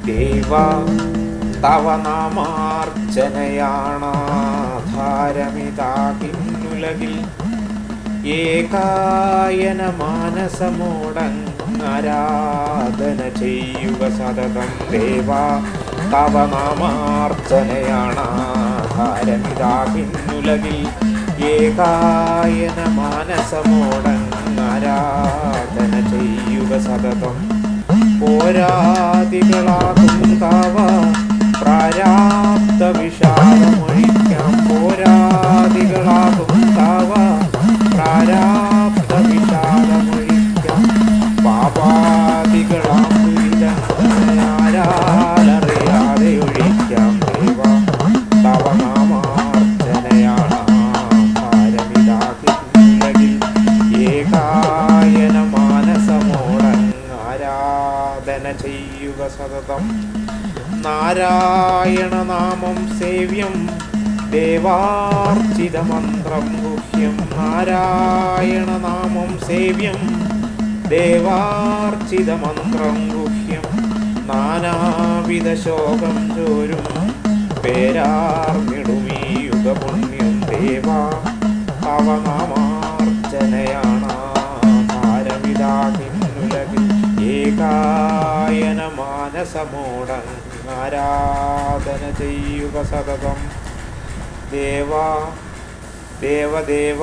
ദേവ തവ നാമാർച്ചനയാണാധാരമിതാകിന്നുലകിൽ ഏകായന മാനസമോടങ്ങാരാധന ചെയ്യുക സതതം. ദേവ തവ നാമാർച്ചനയാണാധാരമിതാകിന്നുലകിൽ ഏകായന മാനസമോടങ്ങാരാധന ചെയ്യുക സതതം. പോരാതികളാകും തവ പ്രാരാബ്ധ വിഷാദമൊഴിക്കാം. പോരാതികളാകും തവ പ്രാരാബ്ധ വിഷാദമൊഴിക്കാം. പാപാദികളാം ദുരിതങ്ങളാരാലറിയാതെ ഒഴിക്കാം. ദേവ തവ നാമാർച്ചനയാണ് ഭാരമിതാകിന്നുലകിൽ ഏകായന മാനസമോടങ്ങാരാധന ചെയ്യുക സതതം. നാരായണ നാമം സേവ്യം ദേവാർച്ചിതമന്ത്രം ഗുഹ്യം. നാരായണ നാമം സേവ്യം ദേവാർച്ചിതമന്ത്രം ഗുഹ്യം. നാനാവിധ ശോകം ചോരും പേരാർന്നിടുമീ യുഗപുണ്യം. ദേവ തവ നാമാർച്ചനയാണ് ഭാരമിതാകിന്നുലകിൽ ഏകായന മാനസമോടങ്ങാരാധന ചെയ്യുക സതതം. ദേവ ദേവദേവ